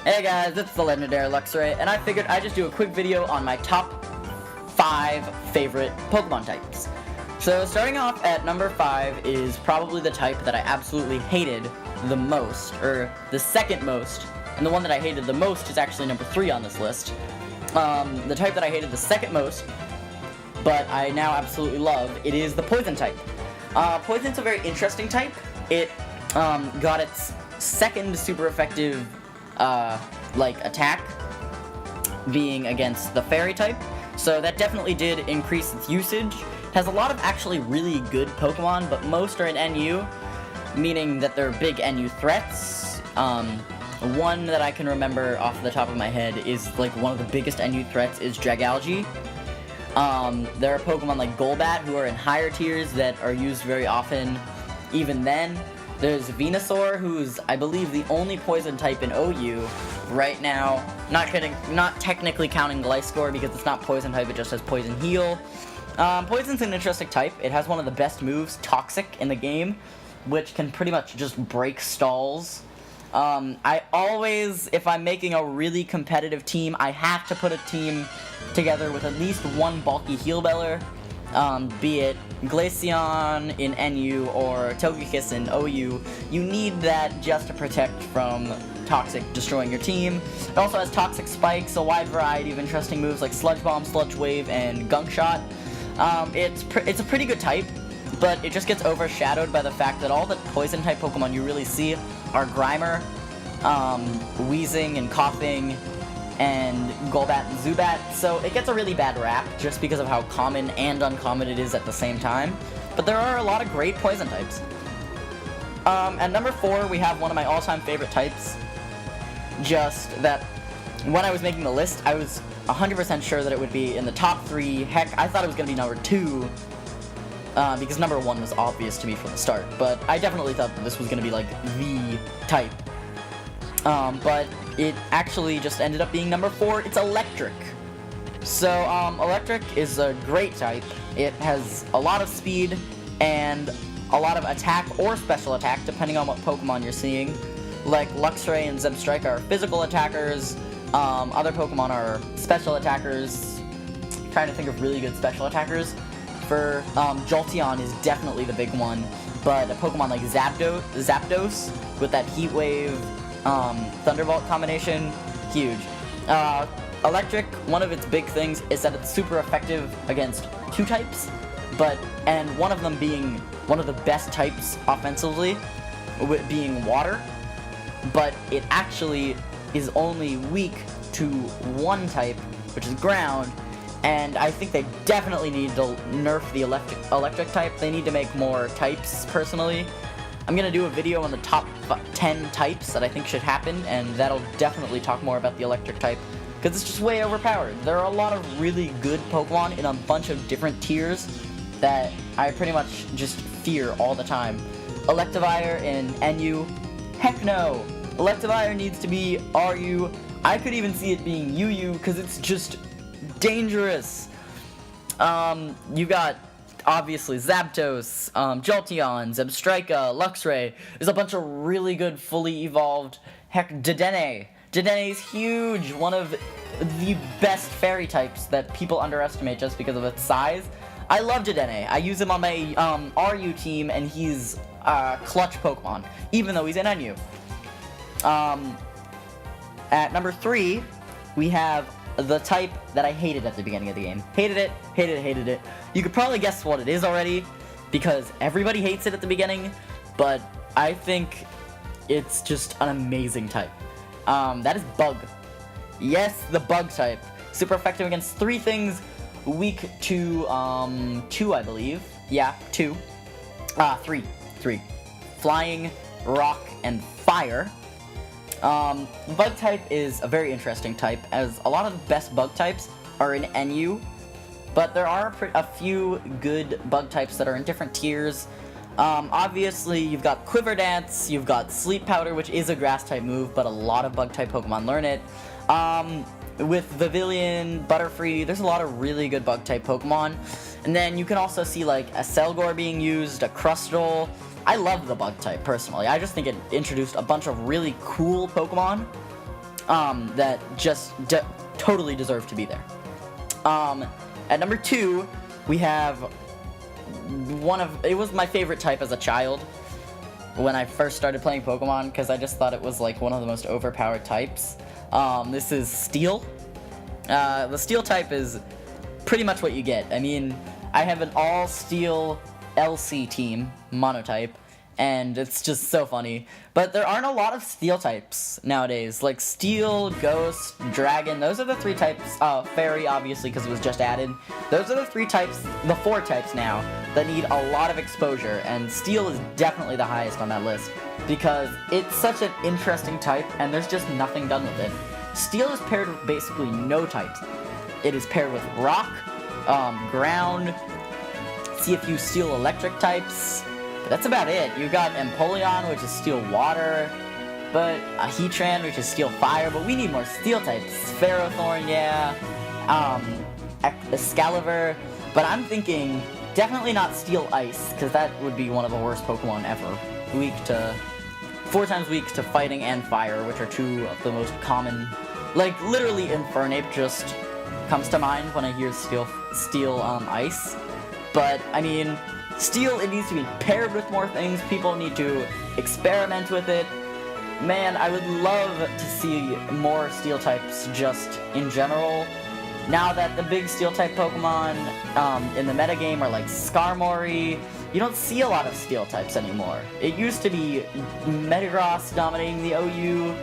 Hey guys, it's the legendary Luxray, and I figured I'd just do a quick video on my top 5 favorite Pokemon types. So starting off at number 5 is probably the type that I absolutely hated the most, or the second most, and the one that I hated the most is actually number 3 on this list. The type that I hated the second most, but I now absolutely love, it is the Poison type. Poison's a very interesting type. It got its second super effective attack being against the Fairy type, so that definitely did increase its usage. It has a lot of actually really good Pokemon, but most are in NU, meaning that they're big NU threats. One that I can remember off the top of my head is like one of the biggest NU threats is Dragalge. There are Pokemon like Golbat who are in higher tiers that are used very often even then. There's Venusaur, who's, I believe, the only poison type in OU right now. Not technically counting Gliscor because it's not poison type, it just has Poison Heal. Poison's an interesting type. It has one of the best moves, Toxic, in the game, which can pretty much just break stalls. I always, if I'm making a really competitive team, I have to put a team together with at least one bulky Heal Beller. Be it Glaceon in NU or Togekiss in OU, you need that just to protect from Toxic destroying your team. It also has Toxic Spikes, a wide variety of interesting moves like Sludge Bomb, Sludge Wave, and Gunk Shot. It's a pretty good type, but it just gets overshadowed by the fact that all the Poison-type Pokemon you really see are Grimer, Wheezing and Coughing, and Golbat and Zubat, so it gets a really bad rap just because of how common and uncommon it is at the same time. But there are a lot of great poison types. At number 4, we have one of my all-time favorite types. Just that when I was making the list, I was 100% sure that it would be in the top 3. Heck, I thought it was going to be number 2, because number 1 was obvious to me from the start. But I definitely thought that this was going to be like the type. But it actually just ended up being number 4. It's Electric. So, Electric is a great type. It has a lot of speed and a lot of attack or special attack, depending on what Pokemon you're seeing. Like Luxray and Zebstrika are physical attackers. Other Pokemon are special attackers. I'm trying to think of really good special attackers. For Jolteon is definitely the big one, but a Pokemon like Zapdos with that Heat Wave Thunderbolt combination, huge. Electric, one of its big things is that it's super effective against 2 types, and one of them being one of the best types offensively, being water, but it actually is only weak to 1 type, which is ground, and I think they definitely need to nerf the electric type. They need to make more types, personally. I'm going to do a video on the top 10 types that I think should happen, and that'll definitely talk more about the electric type, because it's just way overpowered. There are a lot of really good Pokemon in a bunch of different tiers that I pretty much just fear all the time. Electivire in NU, heck no! Electivire needs to be RU. I could even see it being UU, because it's just dangerous. You got obviously Zapdos, Jolteon, Zebstrika, Luxray. There's a bunch of really good fully evolved, heck, Dedenne. Dedenne is huge, one of the best fairy types that people underestimate just because of its size. I love Dedenne. I use him on my RU team, and he's a clutch Pokemon, even though he's in NU. At number 3, we have the type that I hated at the beginning of the game. Hated it, hated it, hated it. You could probably guess what it is already, because everybody hates it at the beginning, but I think it's just an amazing type. That is Bug. Yes, the Bug type. Super effective against 3 things, weak to, 2, I believe. Yeah, 2. 3. Flying, Rock, and Fire. Bug type is a very interesting type, as a lot of the best bug types are in NU, but there are a few good bug types that are in different tiers. Obviously, you've got Quiver Dance, you've got Sleep Powder, which is a grass type move, but a lot of bug type Pokemon learn it. With Vivillon, Butterfree, there's a lot of really good bug type Pokemon. And then you can also see like a Selgor being used, a Crustle. I love the bug type, personally. I just think it introduced a bunch of really cool Pokemon. that just totally deserve to be there. At number 2, we have it was my favorite type as a child when I first started playing Pokemon, because I just thought it was like one of the most overpowered types. This is Steel. The Steel type is pretty much what you get. I mean, I have an all-Steel LC team, Monotype, and it's just so funny. But there aren't a lot of Steel types nowadays, like Steel, Ghost, Dragon. Those are the 3 types. Fairy, obviously, because it was just added. Those are the 4 types now that need a lot of exposure, and Steel is definitely the highest on that list because it's such an interesting type, and there's just nothing done with it. Steel is paired with basically no types. It is paired with Rock, Ground, see a few Steel Electric types. But that's about it. You've got Empoleon, which is Steel Water, but a Heatran, which is Steel Fire, but we need more Steel types. Ferrothorn, yeah, Excalibur, but I'm thinking definitely not Steel Ice, because that would be one of the worst Pokemon ever. 4 times weak to Fighting and Fire, which are 2 of the most common, like literally Infernape just comes to mind when I hear Steel Ice. But I mean, Steel, it needs to be paired with more things. People need to experiment with it. Man, I would love to see more Steel types just in general. Now that the big Steel type Pokemon in the metagame are like Skarmory, you don't see a lot of Steel types anymore. It used to be Metagross dominating the OU,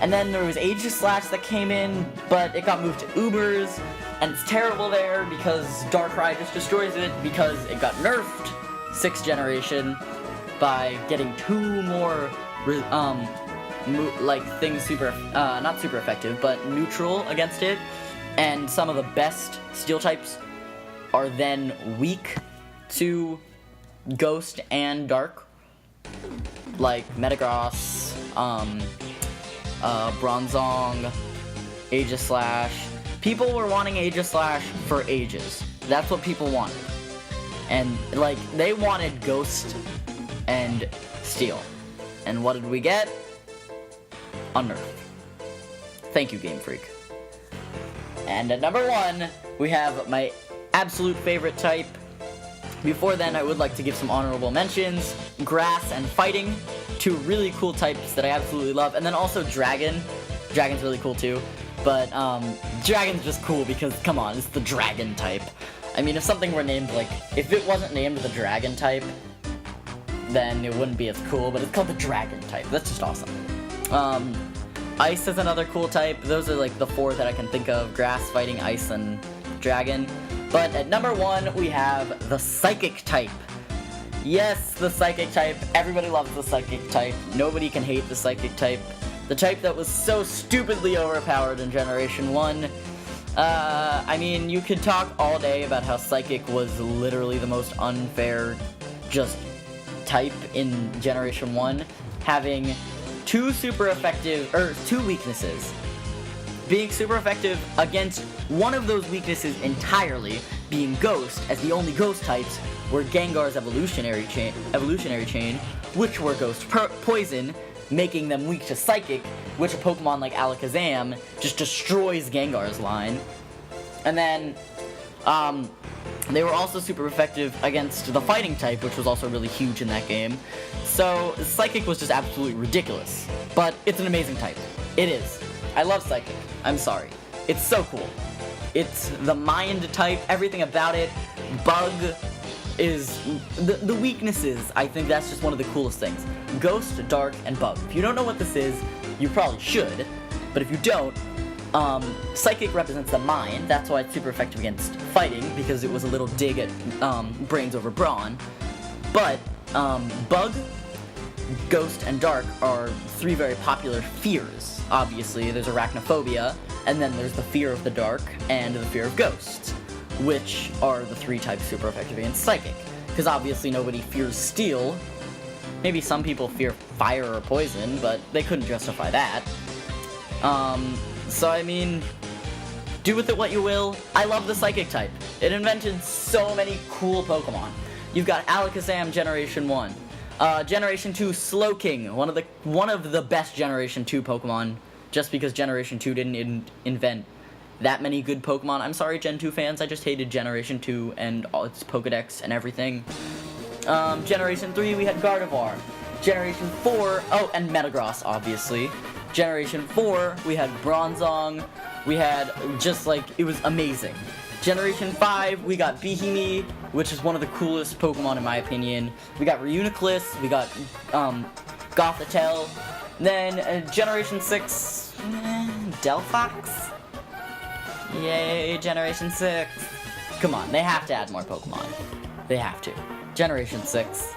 and then there was Aegislash that came in, but it got moved to Ubers, and it's terrible there because Darkrai just destroys it because it got nerfed 6th generation by getting 2 more things not super effective, but neutral against it, and some of the best Steel types are then weak to Ghost and Dark, like Metagross, Bronzong, Aegislash. People were wanting Aegislash for ages. That's what people wanted. And, like, they wanted Ghost and Steel. And what did we get? A nerf. Thank you, Game Freak. And at number 1, we have my absolute favorite type. Before then, I would like to give some honorable mentions. Grass and Fighting, 2 really cool types that I absolutely love. And then also Dragon. Dragon's really cool too. But Dragon's just cool because, come on, it's the Dragon type. I mean, if something were named, like, if it wasn't named the Dragon type, then it wouldn't be as cool, but it's called the Dragon type. That's just awesome. Ice is another cool type. Those are, like, the 4 that I can think of. Grass, Fighting, Ice, and Dragon. But at number 1, we have the Psychic type. Yes, the Psychic type. Everybody loves the Psychic type. Nobody can hate the Psychic type. The type that was so stupidly overpowered in Generation 1. I mean, you could talk all day about how Psychic was literally the most unfair just type in Generation 1, having 2 weaknesses. Being super effective against one of those weaknesses entirely, being Ghost, as the only Ghost types were Gengar's evolutionary chain, which were Ghost Poison, making them weak to Psychic, which a Pokemon like Alakazam just destroys Gengar's line. And then, they were also super effective against the Fighting type, which was also really huge in that game. So, Psychic was just absolutely ridiculous. But it's an amazing type. It is. I love Psychic. I'm sorry. It's so cool. It's the Mind type, everything about it. Bug is... The weaknesses, I think that's just one of the coolest things. Ghost, Dark, and Bug. If you don't know what this is, you probably should. But if you don't, Psychic represents the Mind. That's why it's super effective against Fighting, because it was a little dig at Brains over Brawn. But Bug, Ghost, and Dark are 3 very popular fears. Obviously, there's Arachnophobia, and then there's the fear of the dark and the fear of ghosts, which are the 3 types super effective against Psychic. Because obviously nobody fears Steel. Maybe some people fear fire or poison, but they couldn't justify that. So I mean, do with it what you will. I love the Psychic type. It invented so many cool Pokemon. You've got Alakazam Generation 1. Generation 2 Slowking, one of the best Generation 2 Pokemon just because Generation 2 didn't invent that many good Pokemon. I'm sorry, Gen 2 fans, I just hated Generation 2 and all its Pokedex and everything. Generation 3, we had Gardevoir. Generation 4, oh, and Metagross, obviously. Generation 4, we had Bronzong. We had just, like, it was amazing. Generation 5, we got Behemoth, which is one of the coolest Pokemon in my opinion. We got Reuniclus, we got, Gothitelle. Then, Generation 6, Delphox? Yay, Generation 6. Come on, they have to add more Pokemon. They have to. Generation 6,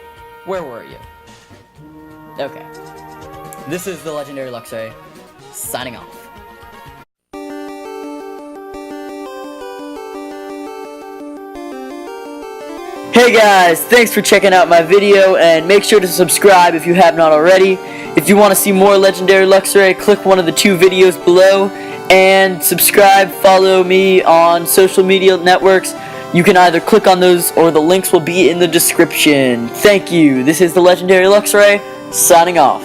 where were you? Okay. This is the Legendary Luxray, signing off. Hey guys, thanks for checking out my video, and make sure to subscribe if you have not already. If you want to see more Legendary Luxray, click one of the 2 videos below, and subscribe, follow me on social media networks. You can either click on those, or the links will be in the description. Thank you. This is the Legendary Luxray, signing off.